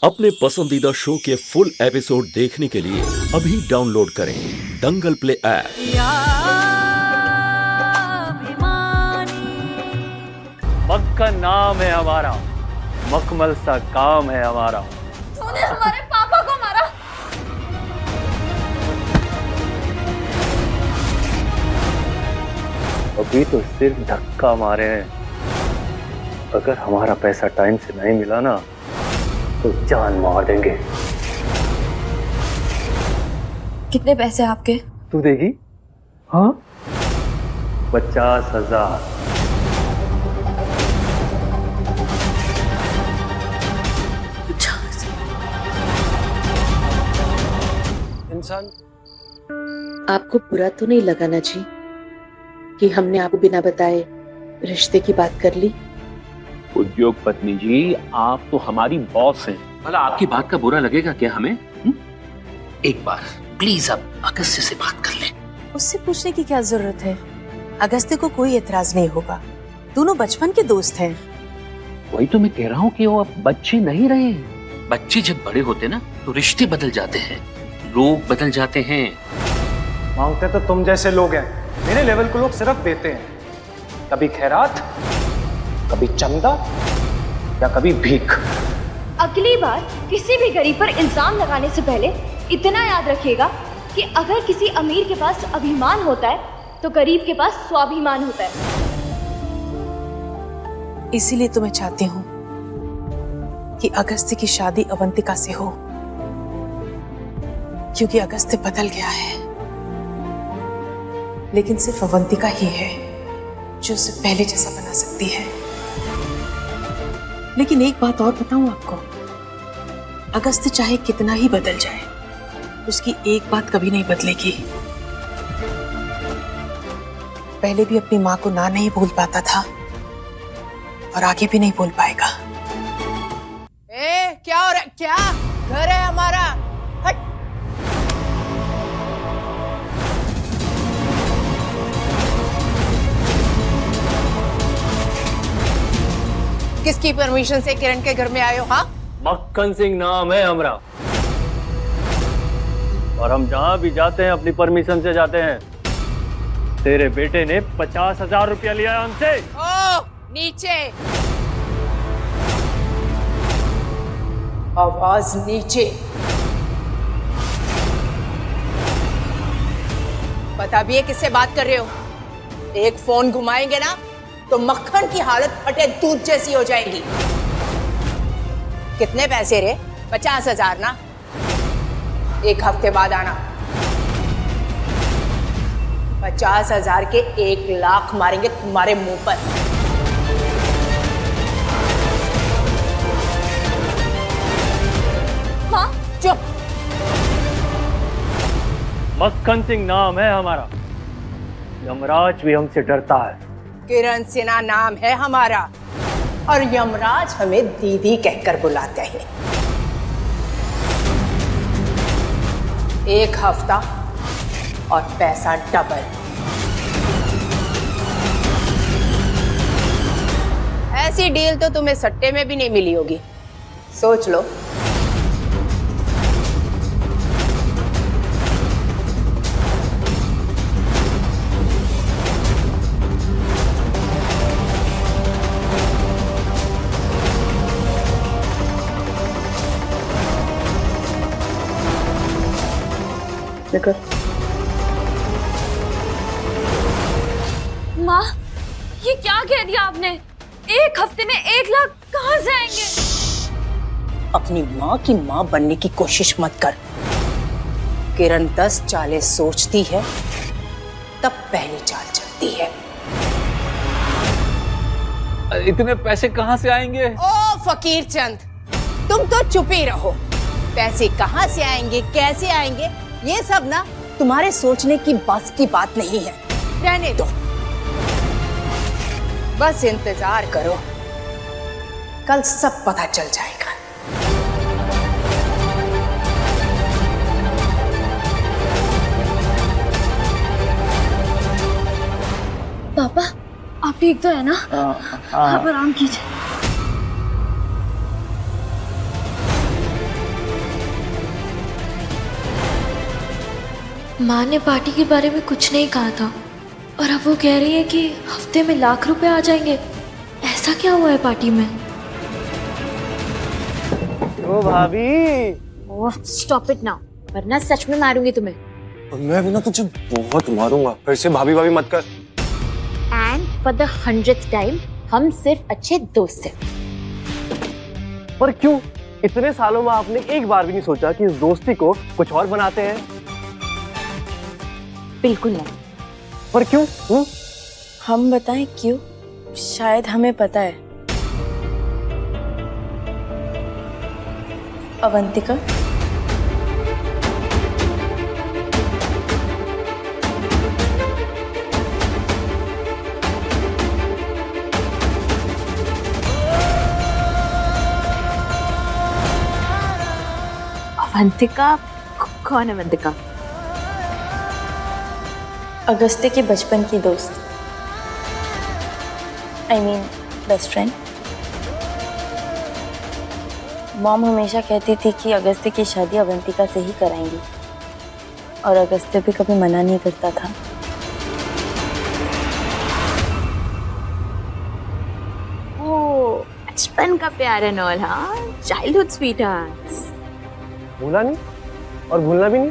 अपने पसंदीदा शो के फुल एपिसोड देखने के लिए अभी डाउनलोड करें दंगल प्ले ऐप। मक्खन नाम है हमारा, मखमल सा काम है हमारा। तूने हमारे पापा को मारा। अभी तो सिर्फ धक्का मारे हैं, अगर हमारा पैसा टाइम से नहीं मिला ना तो जान मार देंगे। कितने पैसे आपके? तू देगी? हाँ, 50,000। इंसान आपको बुरा तो नहीं लगा ना जी कि हमने आपको बिना बताए रिश्ते की बात कर ली? उद्योग पत्नी जी, आप तो हमारी बॉस हैं। भला आपकी बात का बुरा लगेगा क्या हमें? एक बार प्लीज अब अगस्त्य से बात कर लें। उससे पूछने की क्या जरूरत है? अगस्त्य को कोई एतराज नहीं होगा, दोनों बचपन के दोस्त हैं। वही तो मैं कह रहा हूँ कि वो अब बच्चे नहीं रहे। बच्चे जब बड़े होते ना तो रिश्ते बदल जाते हैं, लोग बदल जाते हैं। मांगते तो तुम जैसे लोग हैं, मेरे लेवल को लोग सिर्फ देते हैं, कभी खैरात, कभी चंदा या कभी भीख। अगली बार किसी भी गरीब पर इल्जाम लगाने से पहले इतना याद रखिएगा कि अगर किसी अमीर के पास अभिमान होता है तो गरीब के पास स्वाभिमान होता है। इसीलिए तो मैं चाहती हूँ कि अगस्त्य की शादी अवंतिका से हो, क्योंकि अगस्त्य बदल गया है, लेकिन सिर्फ अवंतिका ही है जो उसे पहले जैसा बना सकती है। लेकिन एक बात और बताऊं आपको, अगस्त्य चाहे कितना ही बदल जाए, उसकी एक बात कभी नहीं बदलेगी। पहले भी अपनी माँ को ना नहीं भूल पाता था और आगे भी नहीं भूल पाएगा। क्या हो रहा है? क्या घर है हमारा? हट। किसकी परमिशन से किरण के घर में आए हो? हाँ, मक्खन सिंह नाम है हमारा, और हम जहाँ भी जाते हैं अपनी परमिशन से जाते हैं। तेरे बेटे ने 50,000 रुपया लिया है हमसे। ओ नीचे, आवाज नीचे। पता भी है किससे बात कर रहे हो? एक फोन घुमाएंगे ना तो मक्खन की हालत फटे दूध जैसी हो जाएगी। कितने पैसे रे? 50,000 ना? एक हफ्ते बाद आना। 50,000 के 1 लाख मारेंगे तुम्हारे मुंह पर। माँ, चुप। मक्खन सिंह नाम है हमारा, यमराज भी हमसे डरता है। किरण सिन्हा नाम है हमारा, और यमराज हमें दीदी कहकर बुलाते हैं। 1 हफ्ता और पैसा डबल। ऐसी डील तो तुम्हें सट्टे में भी नहीं मिली होगी, सोच लो। माँ, ये क्या कह दिया आपने? 1 हफ्ते में 1 लाख कहाँ से आएंगे? अपनी माँ की माँ बनने की कोशिश मत कर। किरण 10 चालें सोचती है तब पहली चाल चलती है। इतने पैसे कहाँ से आएंगे? ओ फकीर चंद, तुम तो चुप ही रहो। पैसे कहाँ से आएंगे, कैसे आएंगे, ये सब ना तुम्हारे सोचने की बस की बात नहीं है। रहने दो, बस इंतजार करो, कल सब पता चल जाएगा। पापा, आप ठीक तो है ना? आप आराम कीजिए। माँ ने पार्टी के बारे में कुछ नहीं कहा था और अब वो कह रही है कि हफ्ते में लाख रुपए आ जाएंगे। ऐसा क्या हुआ है पार्टी में? ओ भाभी, ओह स्टॉप इट नाउ, वरना सच में मारूंगी तुम्हें। मैं भी ना तुझे बहुत मारूंगा। फिर से भाभी भाभी मत कर। And for the 100th time हम सिर्फ अच्छे दोस्त हैं। पर क्यों? इतने सालों में आपने एक बार भी नहीं सोचा कि इस दोस्ती को कुछ और बनाते हैं? बिल्कुल नहीं। पर क्यों? हम बताएं क्यों? शायद हमें पता है। अवंतिका, अवंतिका? कौन अवंतिका? अगस्त्य की बचपन की दोस्त, I mean best friend. Mom हमेशा कहती थी कि अगस्त्य की शादी अवंतिका से ही कराएंगी और अगस्त्य भी कभी मना नहीं करता था। ओ बचपन का प्यार एंड ऑल, हाँ, चाइल्डहुड स्वीटहार्ट्स। भूला नहीं और भूलना भी नहीं।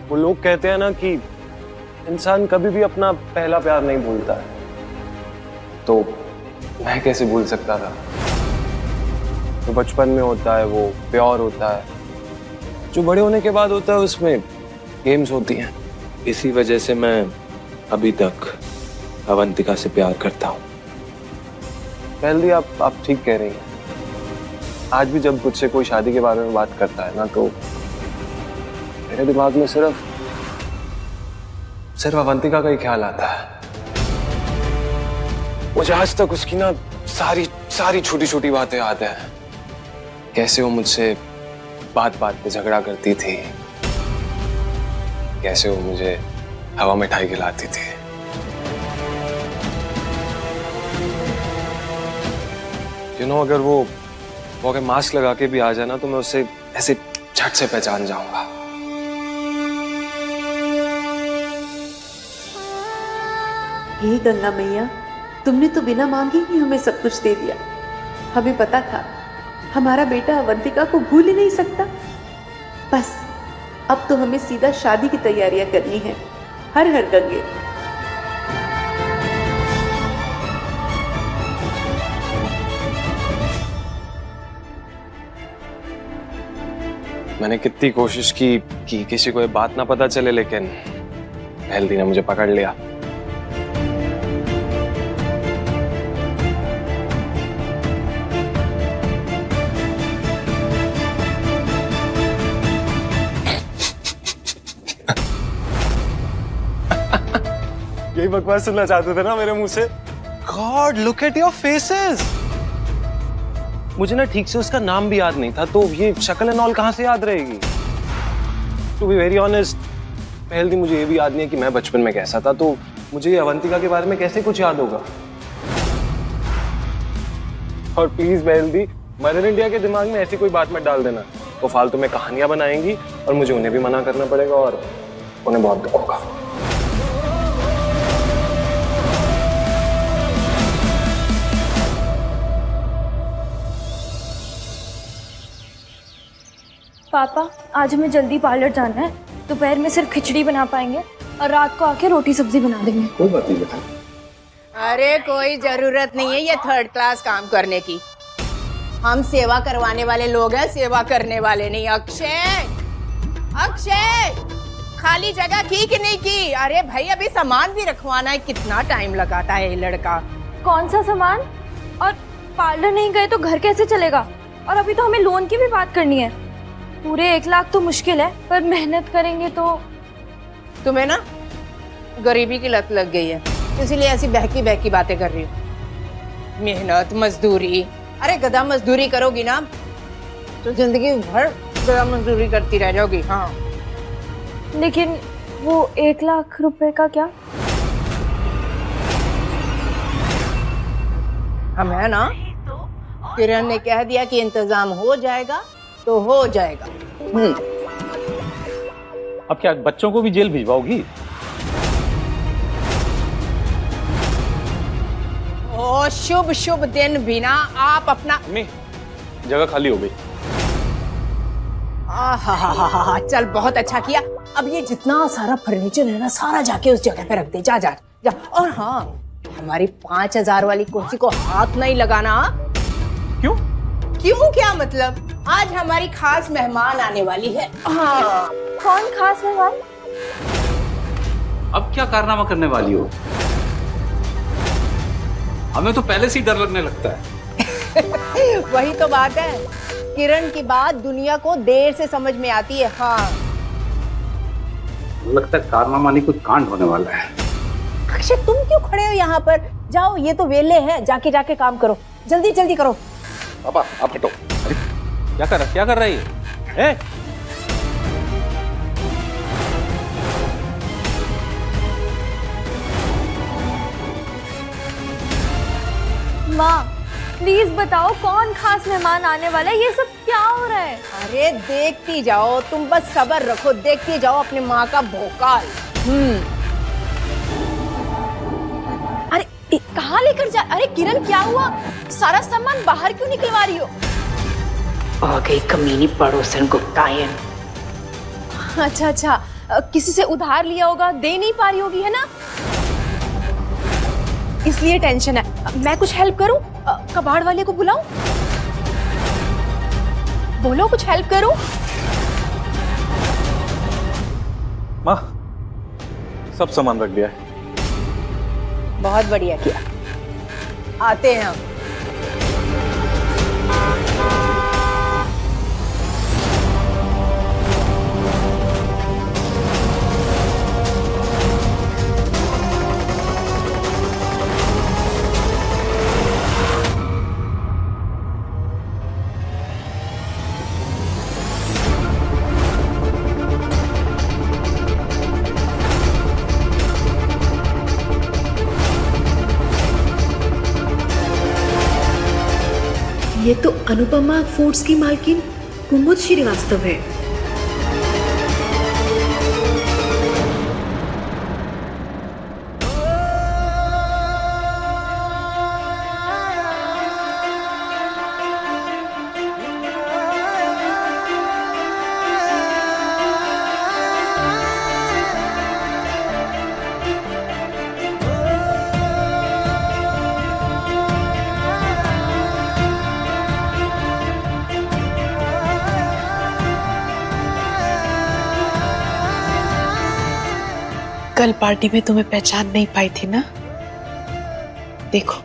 वो लोग कहते हैं ना कि इंसान कभी भी अपना पहला प्यार नहीं भूलता है, तो मैं कैसे भूल सकता था? जो बचपन में होता है वो प्योर होता है, जो बड़े होने के बाद होता है उसमें गेम्स होती हैं। इसी वजह से मैं अभी तक अवंतिका से प्यार करता हूँ। पहले आप ठीक कह रही हैं। आज भी जब मुझसे कोई शादी के बारे में बात करता है ना, तो मेरे दिमाग में सिर्फ अवंतिका का ही ख्याल आता है। मुझे आज तक उसकी ना सारी छोटी छोटी बातें याद है। कैसे वो मुझसे बात पे झगड़ा करती थी, कैसे वो मुझे हवा मिठाई खिलाती थी। अगर वो अगर मास्क लगा के भी आ जाए ना, तो मैं उसे ऐसे झट से पहचान जाऊंगा। हे गंगा मैया, तुमने तो बिना मांगे ही हमें सब कुछ दे दिया। हमें पता था हमारा बेटा अवंतिका को भूल ही नहीं सकता। बस अब तो हमें सीधा शादी की तैयारियां करनी है। हर हर गंगे। मैंने कितनी कोशिश की कि किसी को ये बात ना पता चले, लेकिन पहलदी ने मुझे पकड़ लिया। यही बकवास सुनना चाहते थे ना मेरे मुंह से? God, look at your faces. मुझे ना ठीक से उसका नाम भी याद नहीं था, तो ये शक्ल एंड ऑल कहां से याद रहेगी? टू बी वेरी ऑनेस्ट, पहले मुझे ये भी याद नहीं है कि मैं बचपन में कैसा था, तो मुझे ये अवंतिका के बारे में कैसे कुछ याद होगा? और प्लीज पहलदी, मदर इंडिया के दिमाग में ऐसी कोई बात मत डाल देना। वो फालतू में कहानियां बनाएंगी और मुझे उन्हें भी मना करना पड़ेगा और उन्हें बहुत दुख होगा। पापा, आज हमें जल्दी पार्लर जाना है। दोपहर में सिर्फ खिचड़ी बना पाएंगे और रात को आके रोटी सब्जी बना देंगे। कोई बात नहीं बेटा। अरे कोई जरूरत नहीं है ये थर्ड क्लास काम करने की। हम सेवा करवाने वाले लोग हैं, सेवा करने वाले नहीं। अक्षय, खाली जगह की कि नहीं की? अरे भाई अभी सामान भी रखवाना है, कितना टाइम लगाता है ये लड़का। कौन सा सामान? और पार्लर नहीं गए तो घर कैसे चलेगा? और अभी तो हमें लोन की भी बात करनी है। पूरे 1 लाख तो मुश्किल है, पर मेहनत करेंगे तो। तुम्हें ना गरीबी की लत लग गई है, इसलिए ऐसी बहकी बातें कर रही हो। मेहनत मजदूरी, अरे गधा मजदूरी करोगी ना तो जिंदगी भर गधा मजदूरी करती रह जाओगी। हाँ, लेकिन वो 1 लाख रुपए का क्या? हम है ना, किरण ने कह दिया कि इंतजाम हो जाएगा तो हो जाएगा। अब क्या बच्चों को भी जेल भिजवाओगी? ओ शुभ शुभ दिन बिना आप अपना मम्मी जगह खाली हो गई। आहा, चल बहुत अच्छा किया। अब ये जितना सारा फर्नीचर है ना सारा जाके उस जगह पे रख दे। जा जा जा। और हाँ, हमारी 5000 वाली कुर्सी को हाथ नहीं लगाना। क्यों? क्यों क्या मतलब? आज हमारी खास मेहमान आने वाली है। हाँ। कौन खास मेहमान? अब क्या कारनामा करने वाली हो? हमें तो पहले से ही डर लगने लगता है। वही तो बात है, किरण की बात दुनिया को देर से समझ में आती है। हाँ, लगता है कारनामा नहीं कुछ कांड होने वाला है। अक्षय तुम क्यों खड़े हो यहाँ पर? जाओ, ये तो वेले हैं, जाके जाके काम करो, जल्दी जल्दी करो। पापा आप हटो। अरे क्या कर रही है? माँ प्लीज बताओ कौन खास मेहमान आने वाला है? ये सब क्या हो रहा है? अरे देखती जाओ, तुम बस सब्र रखो, देखती जाओ अपनी माँ का भोकाल। अरे कहाँ लेकर जा? अरे किरण क्या हुआ? सारा सामान बाहर क्यों निकलवा रही हो? आ गई कमीनी पड़ोसन गुप्तायन। अच्छा, किसी से उधार लिया होगा, दे नहीं पा रही होगी, है ना? इसलिए टेंशन है। मैं कुछ हेल्प करूं? कबाड़ वाले को बुलाऊं? बोलो कुछ हेल्प करूं? माँ सब सामान रख दिया है। बहुत बढ़िया किया, आते हैं हम। ये तो अनुपमा फूड्स की मालकिन कुमुद श्रीवास्तव है। कल पार्टी में तुम्हें पहचान नहीं पाई थी ना? देखो,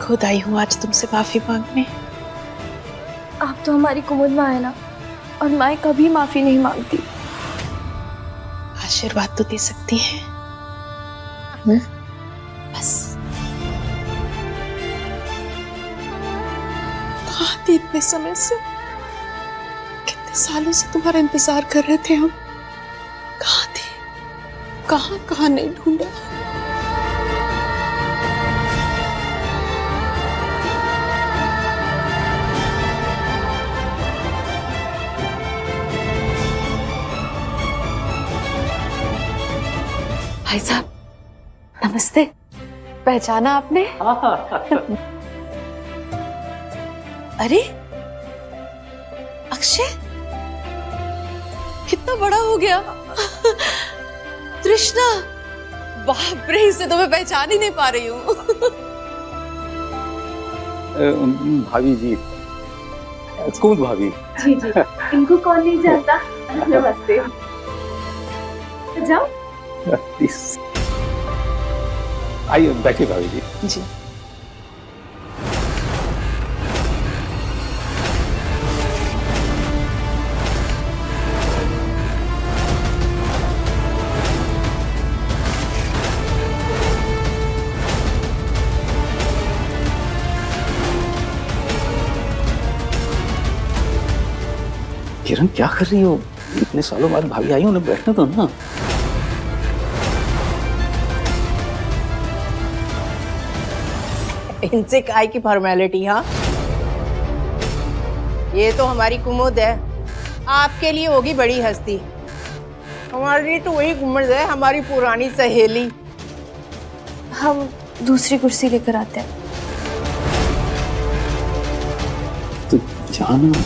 खुद आई हूं आज तुमसे माफी मांगने। आप तो हमारी कुमुद माँ है ना, और माँ कभी माफी नहीं मांगती। आशीर्वाद तो दे सकती है, बस। कहाँ थे इतने समय से? कितने सालों से तुम्हारा इंतजार कर रहे थे हम। कहाँ थे? कहाँ नहीं ढूंढा। भाई साहब नमस्ते, पहचाना आपने? अरे अक्षय कितना बड़ा हो गया। तृष्णा, बाप रे, इसे तो मैं पहचान ही नहीं पा रही हूँ। भाभी जी, कुमुद भाभी। जी, इनको कौन नहीं जानता। नमस्ते, जाओ। प्लीज आइए, बैठिए भाभी जी। जी। किरण क्या कर रही हो? इतने सालों बाद भाभी आई, उन्हें बैठने दो ना। इनसे काय की फॉर्मेलिटी? हाँ, ये तो हमारी कुमुद है, आपके लिए होगी बड़ी हस्ती, हमारे लिए तो वही गुम्बद है, हमारी पुरानी सहेली। हम दूसरी कुर्सी लेकर आते हैं। तो जाना,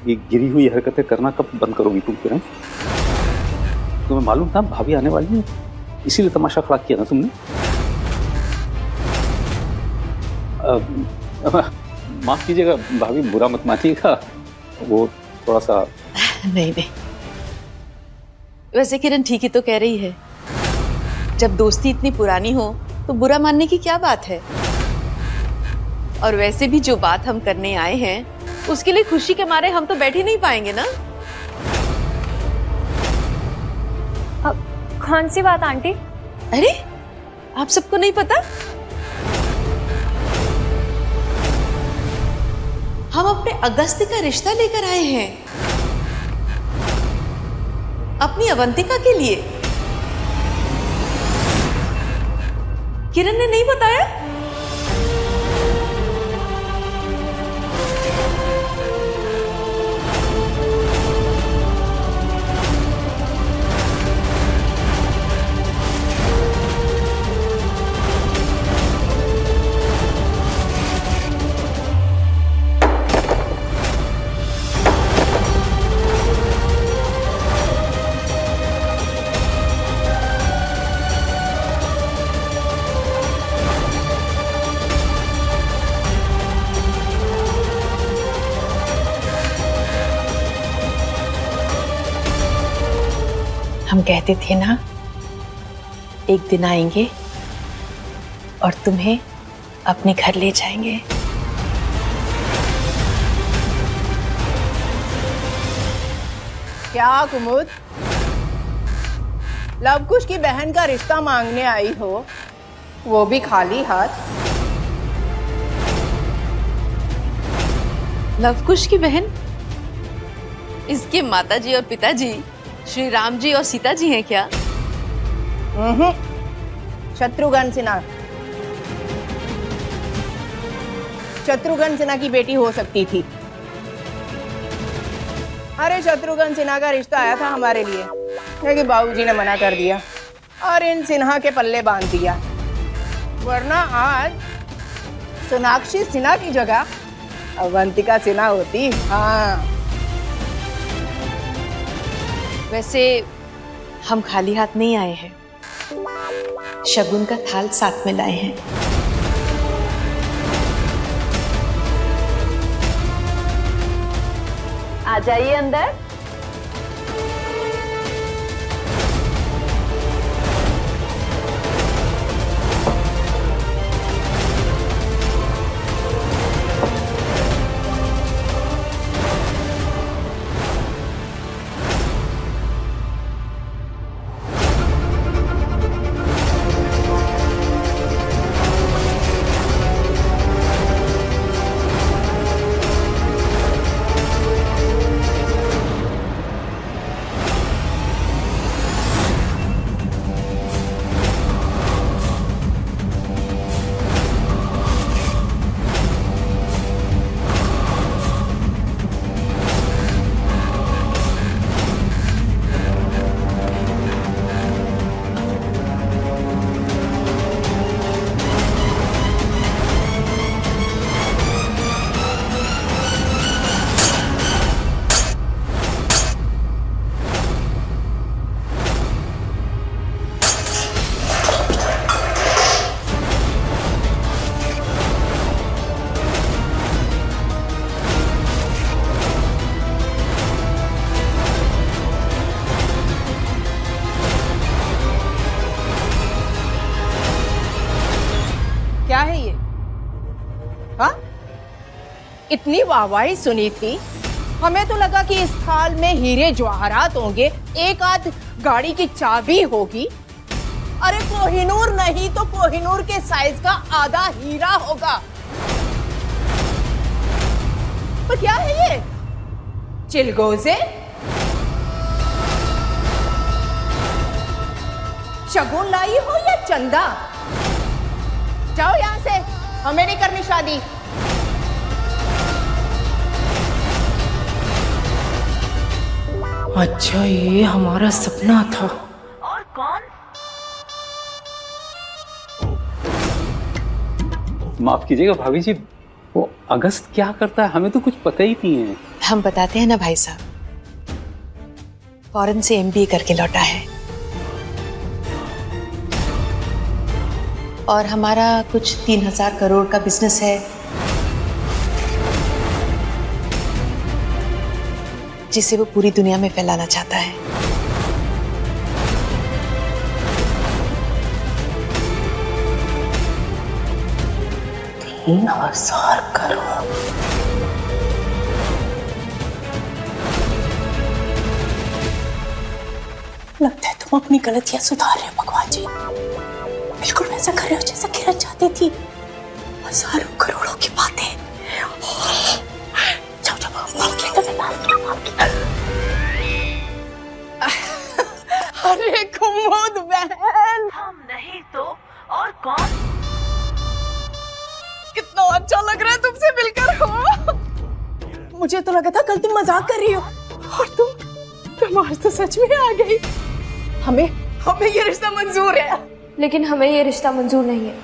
ये गिरी हुई हरकतें करना कब बंद करोगी तुम किरण? तुम्हें मालूम था भाभी आने वाली है, इसीलिए तमाशा खड़ा किया ना तुमने। माफ कीजिएगा भाभी, बुरा मत मानिएगा, वो थोड़ा सा। नहीं नहीं, वैसे किरण ठीक ही तो कह रही है। जब दोस्ती इतनी पुरानी हो तो बुरा मानने की क्या बात है। और वैसे भी जो बात हम करने आए हैं उसके लिए खुशी के मारे हम तो बैठ ही नहीं पाएंगे ना। अब कौन सी बात आंटी? अरे आप सबको नहीं पता? हम अपने अगस्त्य का रिश्ता लेकर आए हैं अपनी अवंतिका के लिए। किरण ने नहीं बताया? हम कहते थे ना एक दिन आएंगे और तुम्हें अपने घर ले जाएंगे। क्या कुमुद, लवकुश की बहन का रिश्ता मांगने आई हो, वो भी खाली हाथ? लवकुश की बहन? इसके माताजी और पिताजी श्री राम जी और सीता जी हैं क्या? शत्रुघ्न सिन्हा, शत्रुघ्न सिन्हा की बेटी हो सकती थी। अरे शत्रुघ्न सिन्हा का रिश्ता आया था हमारे लिए, लेकिन बाबूजी ने मना कर दिया और इन सिन्हा के पल्ले बांध दिया। वरना आज सोनाक्षी सिन्हा की जगह अवंतिका सिन्हा होती। हाँ, वैसे हम खाली हाथ नहीं आए हैं, शगुन का थाल साथ में लाए हैं। आ जाइए अंदर। क्या है ये? हाँ, इतनी वाहवाही सुनी थी, हमें तो लगा कि इस थाल में हीरे जवाहरात होंगे, एक आध गाड़ी की चाबी होगी। अरे कोहिनूर नहीं तो कोहिनूर के साइज का आधा हीरा होगा। पर क्या है ये? चिलगोजे? शगुन लाई हो या चंदा? जाओ यहां से, हमें नहीं करनी शादी। अच्छा, ये हमारा सपना था। और कौन? माफ कीजिएगा भाभी जी, वो अगस्त क्या करता है हमें तो कुछ पता ही नहीं है। हम बताते हैं ना भाई साहब, फॉरेन से एमबीए करके लौटा है और हमारा कुछ 3000 करोड़ का बिजनेस है जिसे वो पूरी दुनिया में फैलाना चाहता है। लगता है तुम अपनी गलतियां सुधार रहे हो भगवान जी। बिल्कुल वैसा कर रहे हो जैसा किरण चाहती थी। हजारों करोड़ों की बातें। जाओ जाओ, माफ किया तो माफ किया। अरे कुमुद बहन, हम नहीं तो और कौन? कितना अच्छा लग रहा है तुमसे मिलकर। हो, मुझे तो लगा था कल तुम मजाक कर रही हो और तुम आज तो सच में आ गई। हमें ये रिश्ता मंजूर है। लेकिन हमें ये रिश्ता मंजूर नहीं है।